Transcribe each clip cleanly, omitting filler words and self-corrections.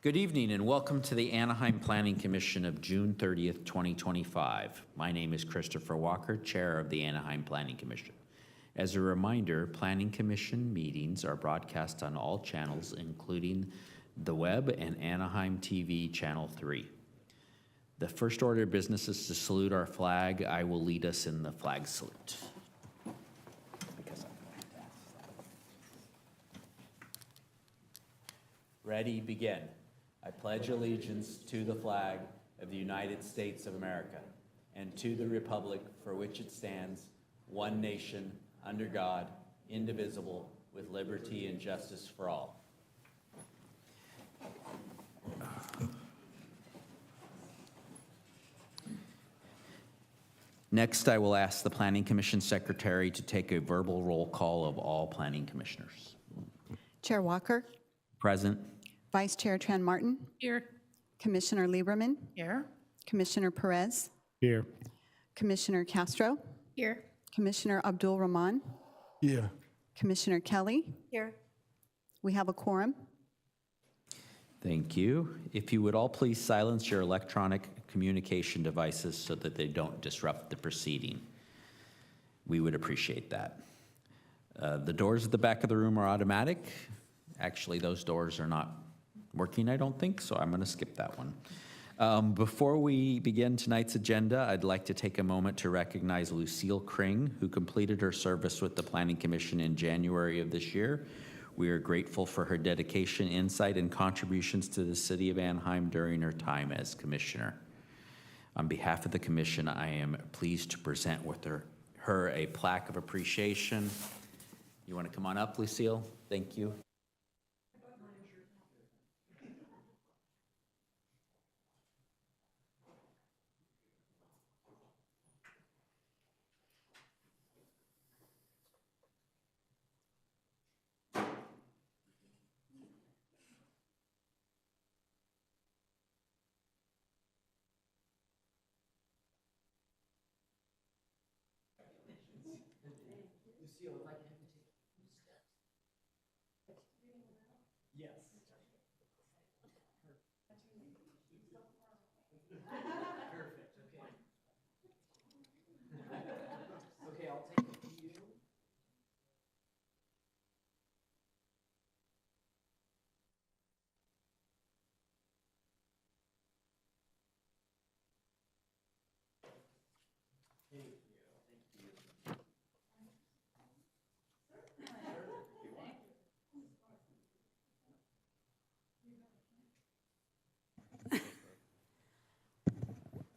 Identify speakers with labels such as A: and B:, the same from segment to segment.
A: Good evening and welcome to the Anaheim Planning Commission of June 30th, 2025. My name is Christopher Walker, Chair of the Anaheim Planning Commission. As a reminder, Planning Commission meetings are broadcast on all channels, including the web and Anaheim TV Channel 3. The first order of business is to salute our flag. I will lead us in the flag salute. Ready, begin. I pledge allegiance to the flag of the United States of America and to the republic for which it stands, one nation, under God, indivisible, with liberty and justice for all. Next, I will ask the Planning Commission Secretary to take a verbal roll call of all planning commissioners.
B: Chair Walker.
A: Present.
B: Vice Chair Tran Martin.
C: Here.
B: Commissioner Lieberman.
C: Here.
B: Commissioner Perez.
D: Here.
B: Commissioner Castro.
C: Here.
B: Commissioner Abdul Rahman.
D: Here.
B: Commissioner Kelly.
C: Here.
B: We have a quorum.
A: Thank you. If you would all please silence your electronic communication devices so that they don't disrupt the proceeding. We would appreciate that. The doors at the back of the room are automatic. Actually, those doors are not working, I don't think, so I'm going to skip that one. Before we begin tonight's agenda, I'd like to take a moment to recognize Lucille Kring, who completed her service with the Planning Commission in January of this year. We are grateful for her dedication, insight, and contributions to the City of Anaheim during her time as Commissioner. On behalf of the Commission, I am pleased to present with her a plaque of appreciation. You want to come on up, Lucille? Thank you.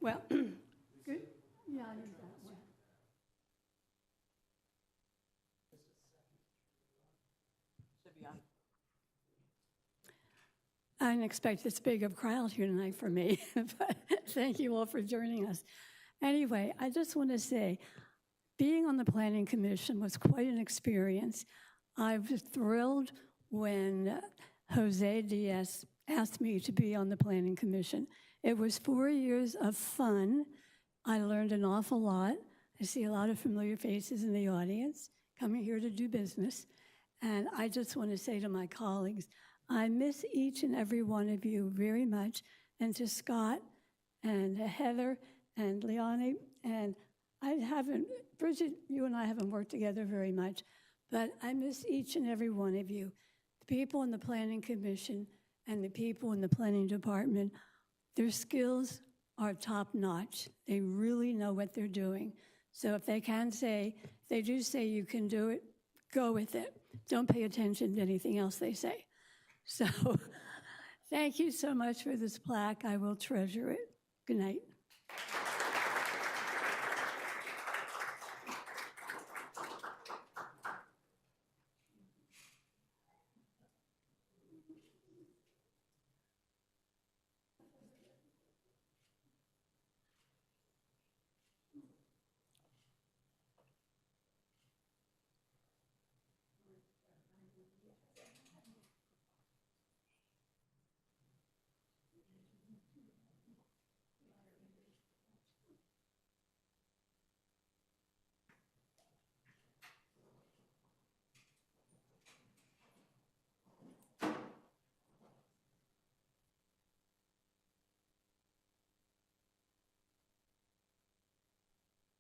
C: Well, good. Yeah, I need that one. I didn't expect this big of a crowd here tonight for me, but thank you all for joining us. Anyway, I just want to say, being on the Planning Commission was quite an experience. I was thrilled when Jose Diaz asked me to be on the Planning Commission. It was 4 years of fun. I learned an awful lot. I see a lot of familiar faces in the audience coming here to do business. And I just want to say to my colleagues, I miss each and every one of you very much. And to Scott and Heather and Leonie, and Bridget, you and I haven't worked together very much, but I miss each and every one of you. The people in the Planning Commission and the people in the Planning Department, their skills are top-notch. They really know what they're doing. So if they do say you can do it, go with it. Don't pay attention to anything else they say. So thank you so much for this plaque. I will treasure it. Good night.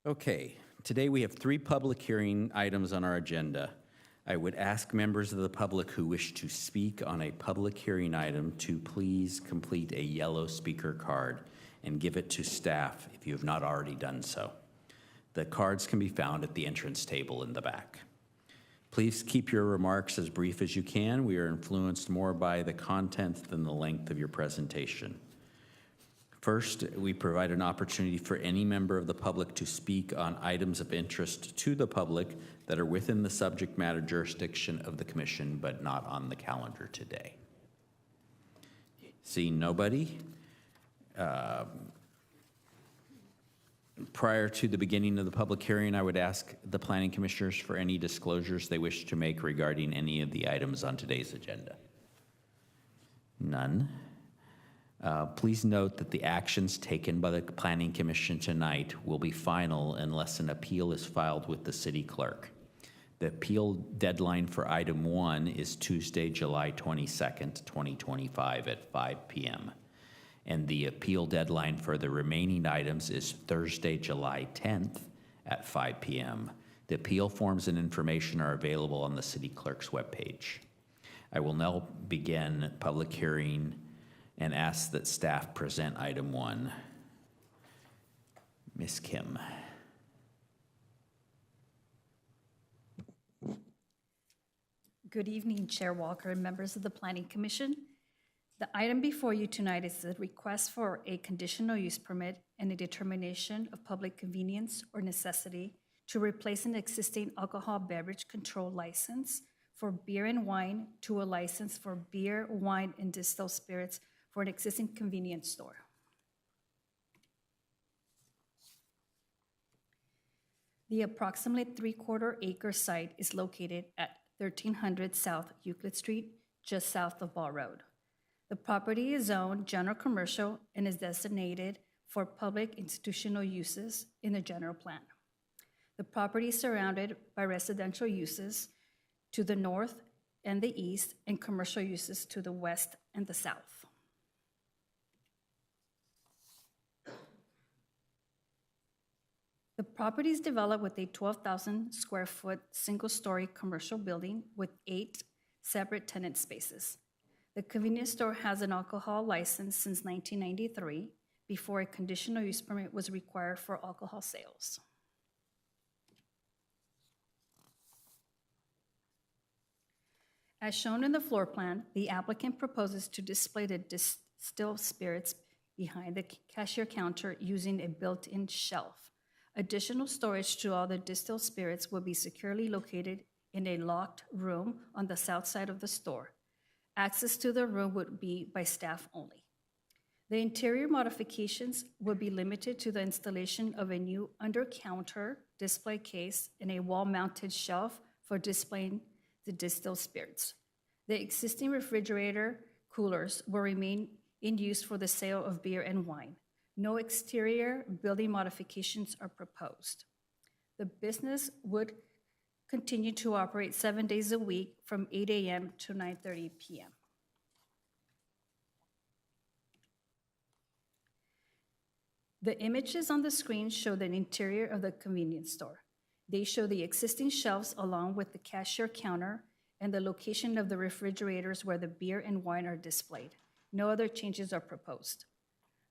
A: Okay, today we have 3 public hearing items on our agenda. I would ask members of the public who wish to speak on a public hearing item to please complete a yellow speaker card and give it to staff if you have not already done so. The cards can be found at the entrance table in the back. Please keep your remarks as brief as you can. We are influenced more by the content than the length of your presentation. First, we provide an opportunity for any member of the public to speak on items of interest to the public that are within the subject matter jurisdiction of the commission, but not on the calendar today. Seeing nobody, prior to the beginning of the public hearing, I would ask the planning commissioners for any disclosures they wish to make regarding any of the items on today's agenda. None. Please note that the actions taken by the Planning Commission tonight will be final unless an appeal is filed with the city clerk. The appeal deadline for item 1 is Tuesday, July 22nd, 2025 at 5 p.m. And the appeal deadline for the remaining items is Thursday, July 10th at 5 p.m. The appeal forms and information are available on the city clerk's webpage. I will now begin public hearing and ask that staff present item 1. Ms. Kim.
D: Good evening, Chair Walker and members of the Planning Commission. The item before you tonight is a request for a conditional use permit and a determination of public convenience or necessity to replace an existing alcohol beverage control license for beer and wine to a license for beer, wine, and distilled spirits for an existing convenience store. The approximately 3/4 acre site is located at 1300 South Euclid Street, just south of Ball Road. The property is zoned general commercial and is designated for public institutional uses in the general plan. The property is surrounded by residential uses to the north and the east and commercial uses to the west and the south. The property is developed with a 12,000 square foot single-story commercial building with 8 separate tenant spaces. The convenience store has an alcohol license since 1993, before a conditional use permit was required for alcohol sales. As shown in the floor plan, the applicant proposes to display the distilled spirits behind the cashier counter using a built-in shelf. Additional storage to all the distilled spirits will be securely located in a locked room on the south side of the store. Access to the room would be by staff only. The interior modifications will be limited to the installation of a new under-counter display case and a wall-mounted shelf for displaying the distilled spirits. The existing refrigerator coolers will remain in use for the sale of beer and wine. No exterior building modifications are proposed. The business would continue to operate 7 days a week from 8 a.m. to 9:30 p.m. The images on the screen show the interior of the convenience store. They show the existing shelves along with the cashier counter and the location of the refrigerators where the beer and wine are displayed. No other changes are proposed.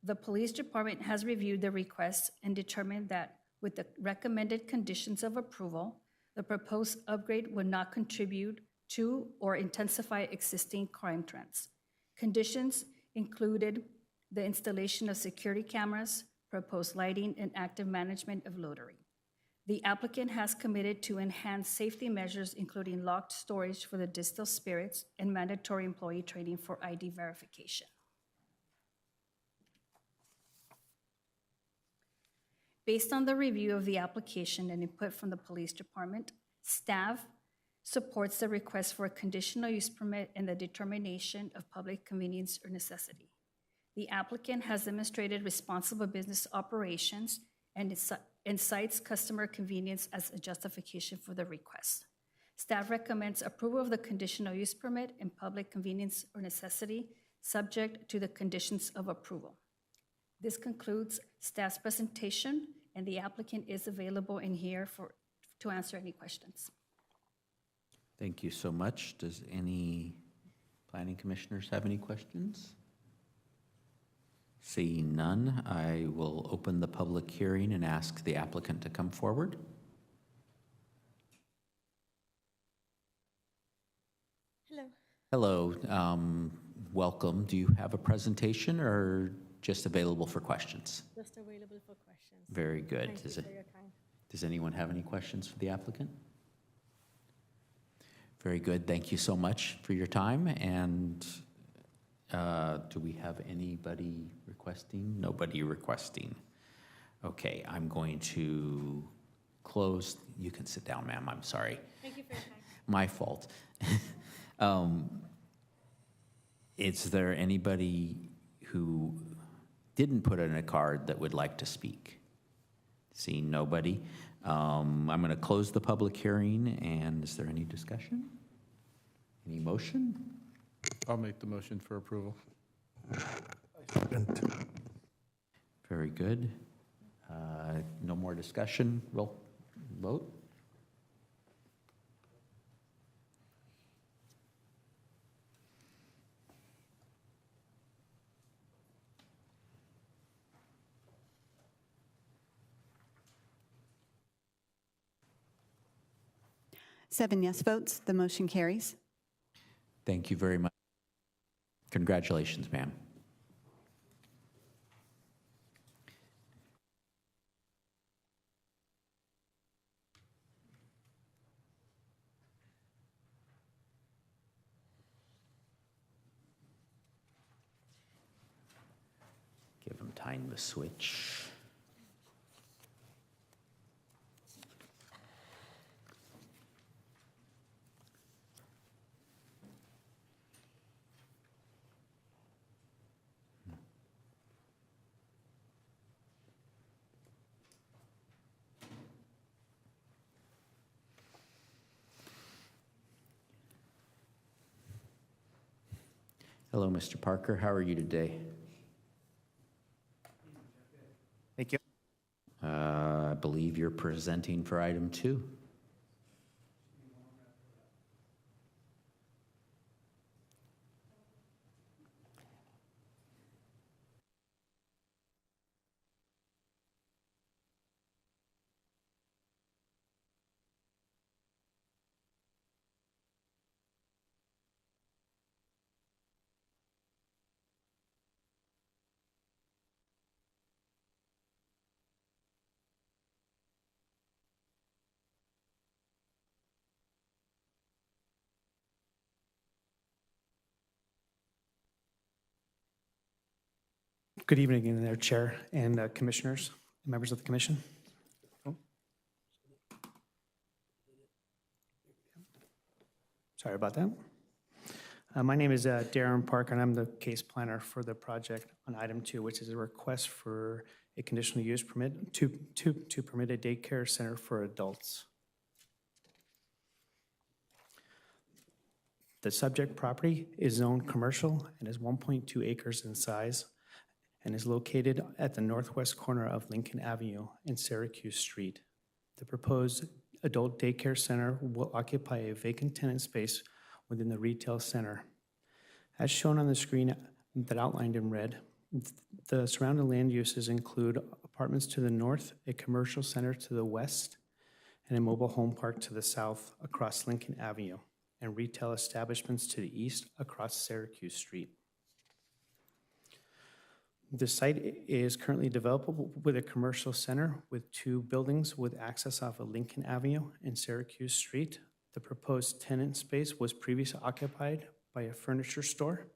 D: The police department has reviewed the requests and determined that with the recommended conditions of approval, the proposed upgrade would not contribute to or intensify existing crime trends. Conditions included the installation of security cameras, proposed lighting, and active management of loitering. The applicant has committed to enhanced safety measures, including locked storage for the distilled spirits and mandatory employee training for ID verification. Based on the review of the application and input from the police department, staff supports the request for a conditional use permit and the determination of public convenience or necessity. The applicant has demonstrated responsible business operations and cites customer convenience as a justification for the request. Staff recommends approval of the conditional use permit and public convenience or necessity, subject to the conditions of approval. This concludes staff's presentation, and the applicant is available in here to answer any questions.
A: Thank you so much. Does any planning commissioners have any questions? Seeing none, I will open the public hearing and ask the applicant to come forward.
E: Hello.
A: Hello, welcome. Do you have a presentation or just available for questions?
E: Just available for questions.
A: Very good.
E: Thank you for your time.
A: Does anyone have any questions for the applicant? Very good. Thank you so much for your time. And do we have anybody requesting? Nobody requesting. Okay, I'm going to close. You can sit down, ma'am. I'm sorry.
E: Thank you for your time.
A: My fault. Is there anybody who didn't put in a card that would like to speak? Seeing nobody, I'm going to close the public hearing, and is there any discussion? Any motion?
F: I'll make the motion for approval.
A: Very good. No more discussion. Roll vote.
B: Seven yes votes, the motion carries.
A: Thank you very much. Congratulations, ma'am. Give them time to switch. Hello, Mr. Parker. How are you today?
G: Thank you.
A: I believe you're presenting for item 2.
G: Good evening, in there, Chair and Commissioners, members of the Commission. Oh. Sorry about that. My name is Darren Parker, and I'm the case planner for the project on item 2, which is a request for a conditional use permit to permit a daycare center for adults. The subject property is zoned commercial and is 1.2 acres in size, and is located at the northwest corner of Lincoln Avenue and Syracuse Street. The proposed adult daycare center will occupy a vacant tenant space within the retail center. As shown on the screen that outlined in red, the surrounding land uses include apartments to the north, a commercial center to the west, and a mobile home park to the south across Lincoln Avenue, and retail establishments to the east across Syracuse Street. The site is currently developable with a commercial center with 2 buildings with access off of Lincoln Avenue and Syracuse Street. The proposed tenant space was previously occupied by a furniture store.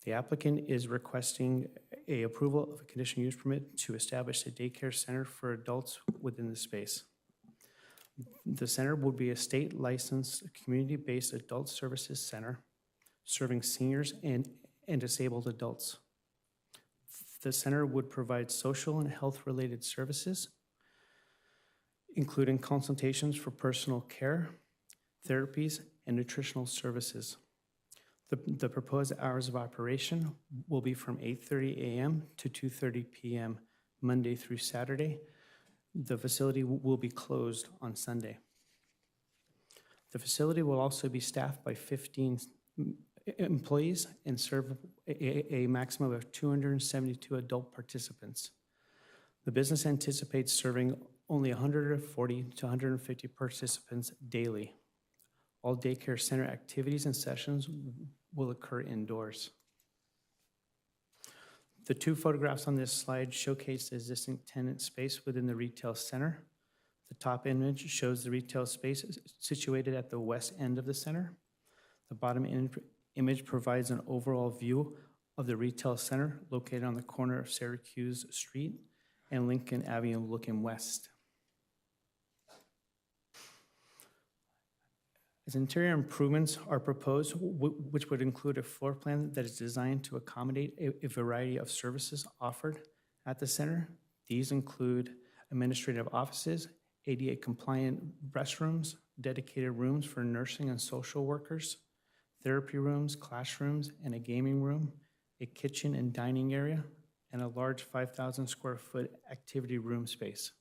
G: The applicant is requesting a approval of a conditional use permit to establish a daycare center for adults within the space. The center would be a state-licensed, community-based adult services center serving seniors and disabled adults. The center would provide social and health-related services, including consultations for personal care, therapies, and nutritional services. The proposed hours of operation will be from 8:30 a.m. to 2:30 p.m., Monday through Saturday, The facility will be closed on Sunday. The facility will also be staffed by 15 employees and serve a maximum of 272 adult participants. The business anticipates serving only 140 to 150 participants daily. All daycare center activities and sessions will occur indoors. The two photographs on this slide showcase the existing tenant space within the retail center. The top image shows the retail space situated at the west end of the center. The bottom image provides an overall view of the retail center located on the corner of Syracuse Street and Lincoln Avenue looking west. As interior improvements are proposed, which would include a floor plan that is designed to accommodate a variety of services offered at the center. These include administrative offices, ADA-compliant restrooms, dedicated rooms for nursing and social workers, therapy rooms, classrooms, and a gaming room, a kitchen and dining area, and a large 5,000 square foot activity room space.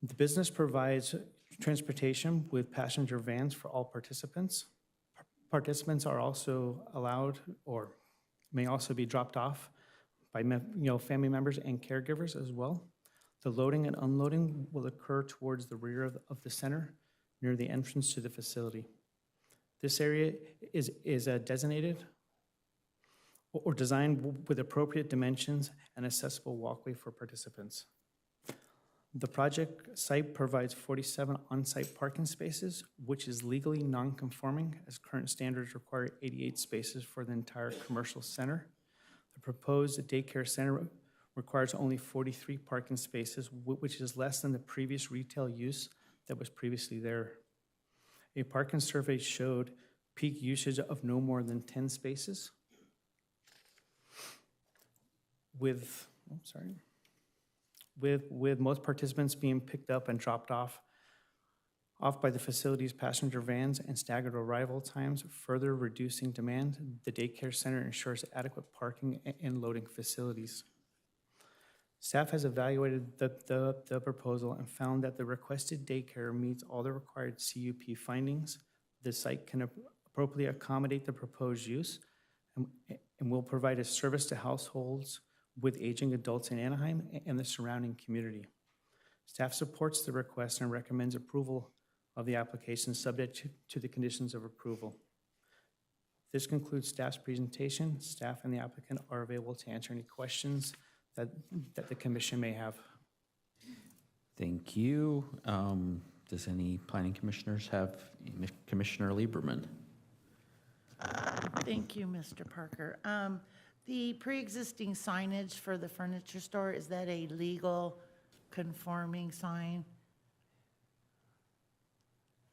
G: The business provides transportation with passenger vans for all participants. Participants are also allowed or may also be dropped off by family members and caregivers as well. The loading and unloading will occur towards the rear of the center near the entrance to the facility. This area is designated or designed with appropriate dimensions and accessible walkway for participants. The project site provides 47 on-site parking spaces, which is legally non-conforming as current standards require 88 spaces for the entire commercial center. The proposed daycare center requires only 43 parking spaces, which is less than the previous retail use that was previously there. A parking survey showed peak usage of no more than 10 spaces with most participants being picked up and dropped off by the facility's passenger vans and staggered arrival times, further reducing demand. The daycare center ensures adequate parking and loading facilities. Staff has evaluated the proposal and found that the requested daycare meets all the required CUP findings. The site can appropriately accommodate the proposed use and will provide a service to households with aging adults in Anaheim and the surrounding community. Staff supports the request and recommends approval of the application subject to the conditions of approval. This concludes staff's presentation. Staff and the applicant are available to answer any questions that the commission may have.
A: Thank you. Does any planning commissioners have? Commissioner Lieberman.
H: Thank you, Mr. Parker. The pre-existing signage for the furniture store, is that a legal conforming sign?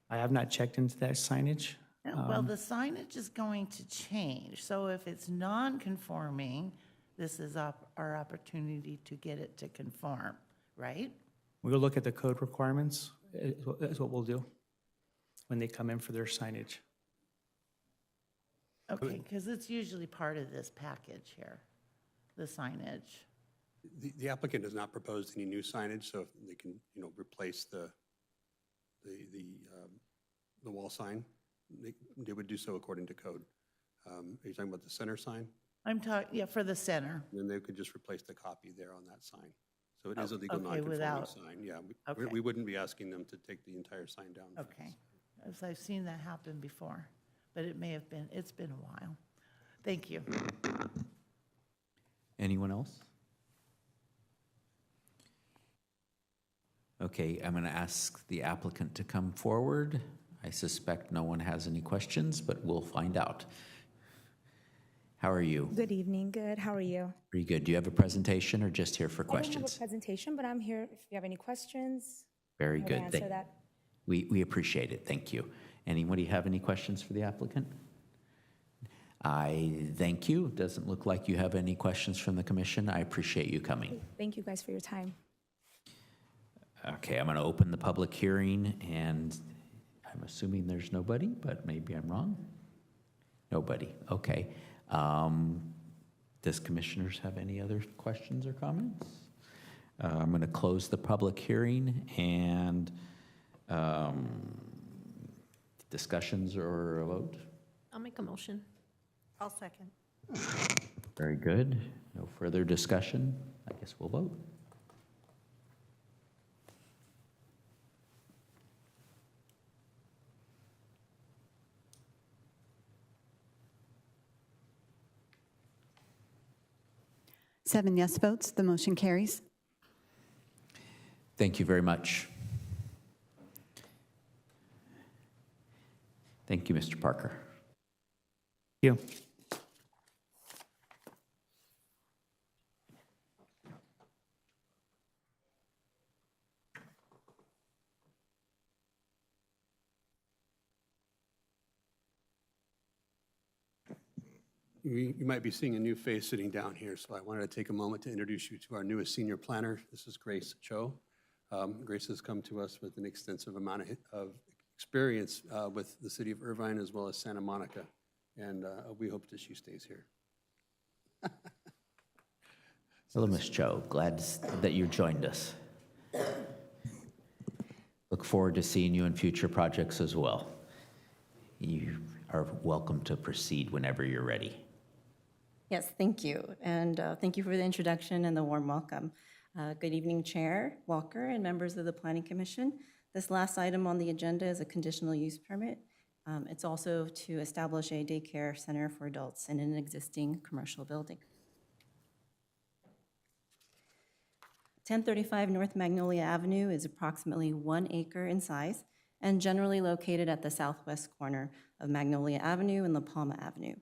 G: I have not checked into that signage.
H: Well, the signage is going to change. So if it's non-conforming, this is our opportunity to get it to conform, right?
G: We'll look at the code requirements, is what we'll do when they come in for their signage.
H: Okay, because it's usually part of this package here, the signage.
I: The applicant has not proposed any new signage, so they can, replace the wall sign. They would do so according to code. Are you talking about the center sign?
H: I'm talking, yeah, for the center.
I: Then they could just replace the copy there on that sign. So it is a
H: Oh,
I: legal
H: okay,
I: non-conforming
H: without-
I: sign. Yeah,
H: Okay.
I: we wouldn't be asking them to take the entire sign down.
H: Okay, as I've seen that happen before, but it's been a while. Thank you.
A: Anyone else? Okay, I'm going to ask the applicant to come forward. I suspect no one has any questions, but we'll find out. How are you?
J: Good evening. Good. How are you?
A: Pretty good. Do you have a presentation or just here for
J: I don't have a
A: questions?
J: presentation, but I'm here if you have any questions.
A: Very
J: I'll
A: good.
J: answer that.
A: We appreciate it. Thank you. Anybody have any questions for the applicant? I thank you. Doesn't look like you have any questions from the commission. I appreciate you coming.
J: Thank you guys for your time.
A: Okay, I'm going to open the public hearing, and I'm assuming there's nobody, but maybe I'm wrong. Nobody. Okay. Does commissioners have any other questions or comments? I'm going to close the public hearing and discussions or a vote?
E: I'll make a motion.
H: I'll second.
A: Very good. No further discussion. I guess we'll vote.
B: Seven yes votes, the motion carries.
A: Thank you very much. Thank you, Mr. Parker.
G: Thank you.
I: You might be seeing a new face sitting down here, so I wanted to take a moment to introduce you to our newest senior planner. This is Grace Cho. Grace has come to us with an extensive amount of experience with the city of Irvine as well as Santa Monica, and we hope that she stays here.
A: Hello, Ms. Cho. Glad that you joined us. Look forward to seeing you in future projects as well. You are welcome to proceed whenever you're ready.
K: Yes, thank you. And thank you for the introduction and the warm welcome. Good evening, Chair Walker and members of the Planning Commission. This last item on the agenda is a conditional use permit. It's also to establish a daycare center for adults in an existing commercial building. 1035 North Magnolia Avenue is approximately 1 acre in size and generally located at the southwest corner of Magnolia Avenue and La Palma Avenue.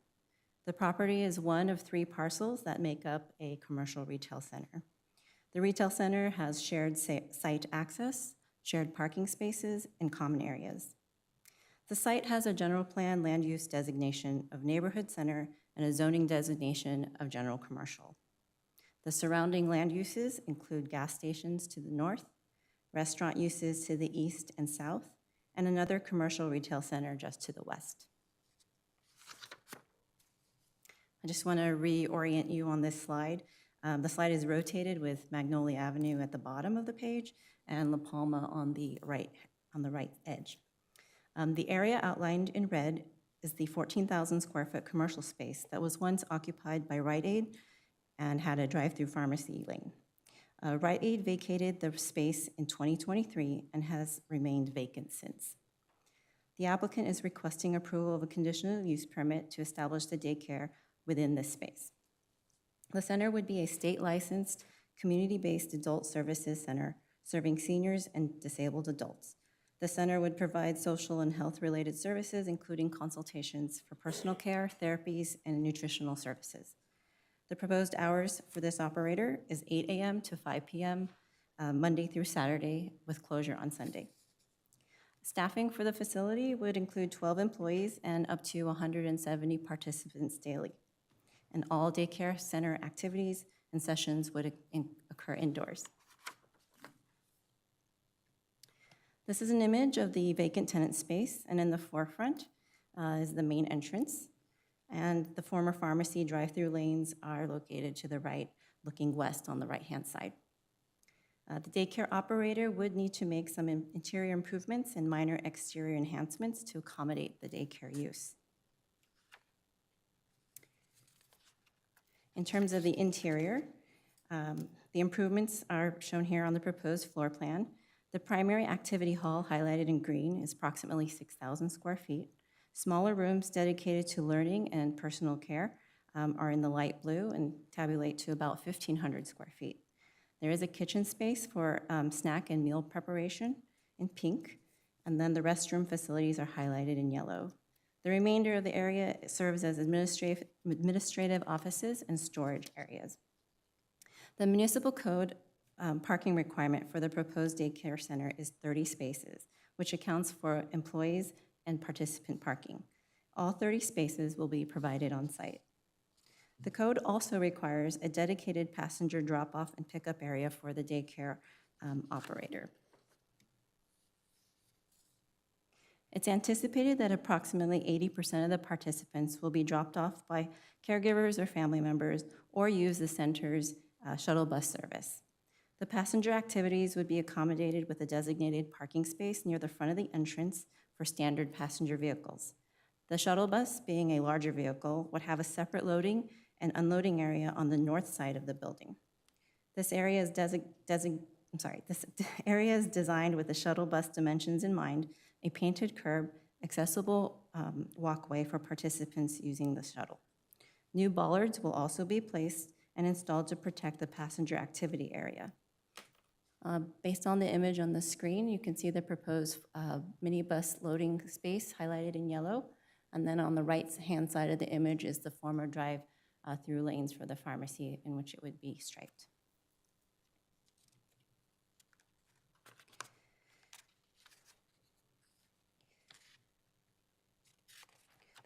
K: The property is one of 3 parcels that make up a commercial retail center. The retail center has shared site access, shared parking spaces, and common areas. The site has a general plan land use designation of neighborhood center and a zoning designation of general commercial. The surrounding land uses include gas stations to the north, restaurant uses to the east and south, and another commercial retail center just to the west. I just want to reorient you on this slide. The slide is rotated with Magnolia Avenue at the bottom of the page and La Palma on the right edge. The area outlined in red is the 14,000 square foot commercial space that was once occupied by Rite Aid and had a drive-through pharmacy lane. Rite Aid vacated the space in 2023 and has remained vacant since. The applicant is requesting approval of a conditional use permit to establish the daycare within this space. The center would be a state-licensed, community-based adult services center serving seniors and disabled adults. The center would provide social and health-related services, including consultations for personal care, therapies, and nutritional services. The proposed hours for this operator is 8 a.m. to 5 p.m., Monday through Saturday, with closure on Sunday. Staffing for the facility would include 12 employees and up to 170 participants daily. And all daycare center activities and sessions would occur indoors. This is an image of the vacant tenant space, and in the forefront is the main entrance. And the former pharmacy drive-through lanes are located to the right, looking west on the right-hand side. The daycare operator would need to make some interior improvements and minor exterior enhancements to accommodate the daycare use. In terms of the interior, the improvements are shown here on the proposed floor plan. The primary activity hall, highlighted in green, is approximately 6,000 square feet. Smaller rooms dedicated to learning and personal care are in the light blue and tabulate to about 1,500 square feet. There is a kitchen space for snack and meal preparation in pink, and then the restroom facilities are highlighted in yellow. The remainder of the area serves as administrative offices and storage areas. The municipal code parking requirement for the proposed daycare center is 30 spaces, which accounts for employees and participant parking. All 30 spaces will be provided on site. The code also requires a dedicated passenger drop-off and pickup area for the daycare operator. It's anticipated that approximately 80% of the participants will be dropped off by caregivers or family members or use the center's shuttle bus service. The passenger activities would be accommodated with a designated parking space near the front of the entrance for standard passenger vehicles. The shuttle bus, being a larger vehicle, would have a separate loading and unloading area on the north side of the building. This area is designed with the shuttle bus dimensions in mind, a painted curb, accessible walkway for participants using the shuttle. New bollards will also be placed and installed to protect the passenger activity area. Based on the image on the screen, you can see the proposed minibus loading space highlighted in yellow. And then on the right-hand side of the image is the former drive-through lanes for the pharmacy, in which it would be striped.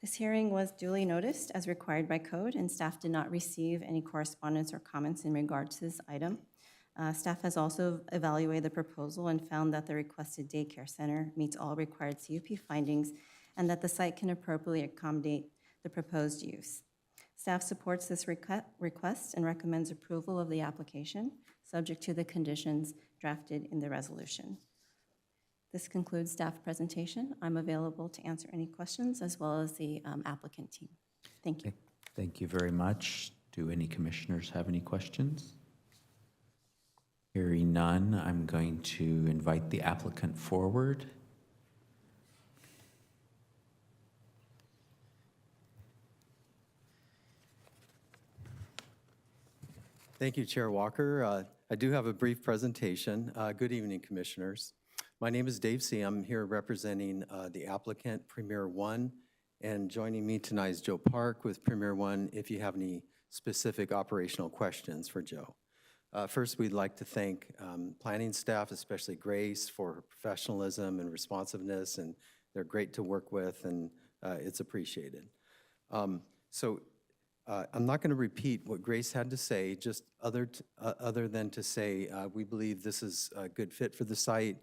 K: This hearing was duly noticed as required by code, and staff did not receive any correspondence or comments in regard to this item. Staff has also evaluated the proposal and found that the requested daycare center meets all required CUP findings and that the site can appropriately accommodate the proposed use. Staff supports this request and recommends approval of the application, subject to the conditions drafted in the resolution. This concludes staff presentation. I'm available to answer any questions as well as the applicant team. Thank you.
A: Thank you very much. Do any commissioners have any questions? Hearing none, I'm going to invite the applicant forward.
L: Thank you, Chair Walker. I do have a brief presentation. Good evening, Commissioners. My name is Dave C. I'm here representing the applicant, Premier One, and joining me tonight is Joe Park with Premier One if you have any specific operational questions for Joe. First, we'd like to thank planning staff, especially Grace, for her professionalism and responsiveness, and they're great to work with, and it's appreciated. I'm not going to repeat what Grace had to say, just other than to say we believe this is a good fit for the site.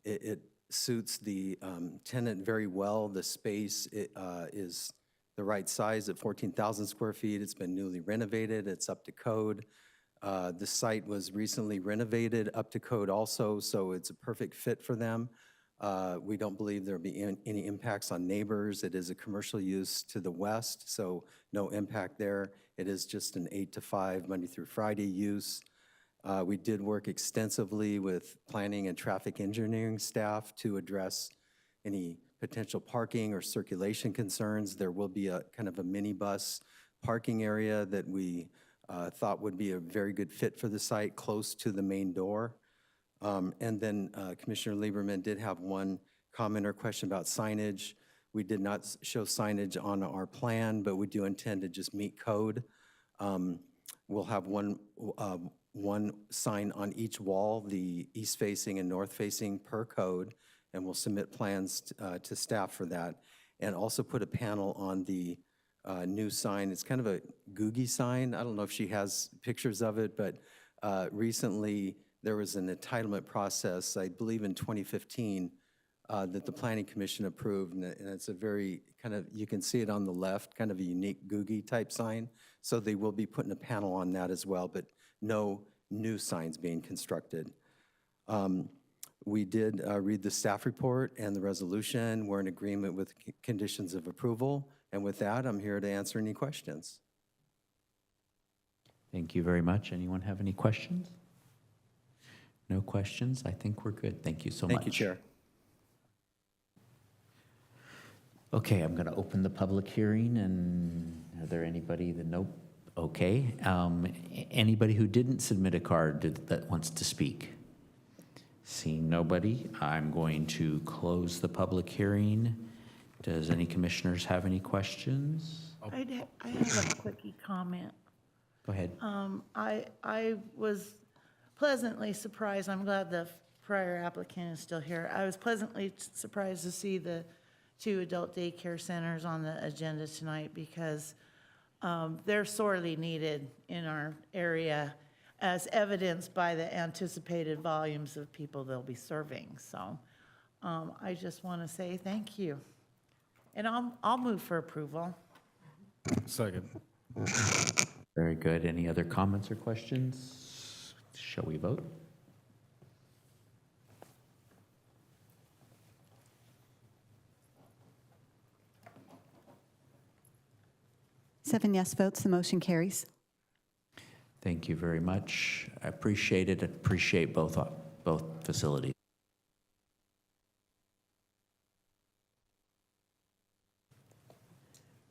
L: It suits the tenant very well. The space is the right size at 14,000 square feet. It's been newly renovated. It's up to code. The site was recently renovated up to code also, so it's a perfect fit for them. We don't believe there'll be any impacts on neighbors. It is a commercial use to the west, so no impact there. It is just an 8 to 5 Monday through Friday use. We did work extensively with planning and traffic engineering staff to address any potential parking or circulation concerns. There will be a kind of a minibus parking area that we thought would be a very good fit for the site, close to the main door. And then Commissioner Lieberman did have one comment or question about signage. We did not show signage on our plan, but we do intend to just meet code. We'll have one sign on each wall, the east-facing and north-facing per code, and we'll submit plans to staff for that. And also put a panel on the new sign. It's kind of a googie sign. I don't know if she has pictures of it, but recently there was an entitlement process, I believe in 2015, that the Planning Commission approved, and it's a very kind of, you can see it on the left, kind of a unique googie type sign. So they will be putting a panel on that as well, but no new signs being constructed. We did read the staff report and the resolution. We're in agreement with conditions of approval. And with that, I'm here to answer any questions.
A: Thank you very much. Anyone have any questions? No questions? I think we're good. Thank you so much.
L: Thank you, Chair.
A: Okay, I'm going to open the public hearing, and are there anybody that, nope, okay. Anybody who didn't submit a card that wants to speak? Seeing nobody, I'm going to close the public hearing. Does any commissioners have any questions?
H: I have a quickie comment.
A: Go ahead.
H: I was pleasantly surprised, I'm glad the prior applicant is still here. I was pleasantly surprised to see the 2 adult daycare centers on the agenda tonight because they're sorely needed in our area as evidenced by the anticipated volumes of people they'll be serving. So I just want to say thank you. And I'll move for approval.
F: Second.
A: Very good. Any other comments or questions? Shall we vote?
B: 7 yes votes, the motion carries.
A: Thank you very much. I appreciate it. Appreciate both facilities.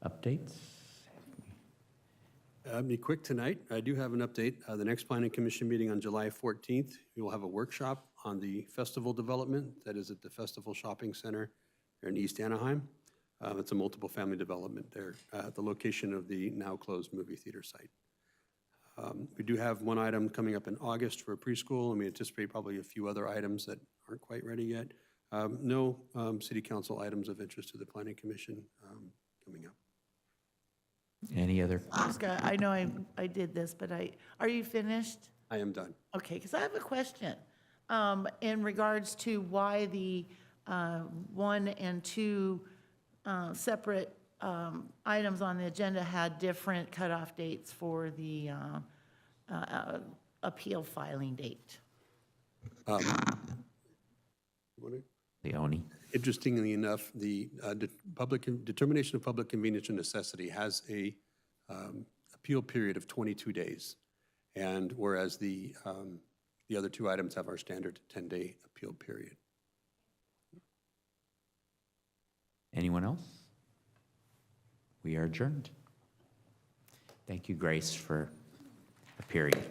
A: Updates?
I: Be quick tonight. I do have an update. The next Planning Commission meeting on July 14th, we will have a workshop on the festival development that is at the Festival Shopping Center here in East Anaheim. It's a multiple family development there at the location of the now closed movie theater site. We do have one item coming up in August for a preschool, and we anticipate probably a few other items that aren't quite ready yet. No city council items of interest to the Planning Commission coming up.
A: Any other?
H: Scott, I know I did this, but are you finished?
I: I am done.
H: Okay, because I have a question in regards to why the 1 and 2 separate items on the agenda had different cutoff dates for the appeal filing date.
A: Leone?
I: Interestingly enough, the determination of public convenience and necessity has a appeal period of 22 days, and whereas the other 2 items have our standard 10-day appeal period.
A: Anyone else? We are adjourned. Thank you, Grace, for appearing.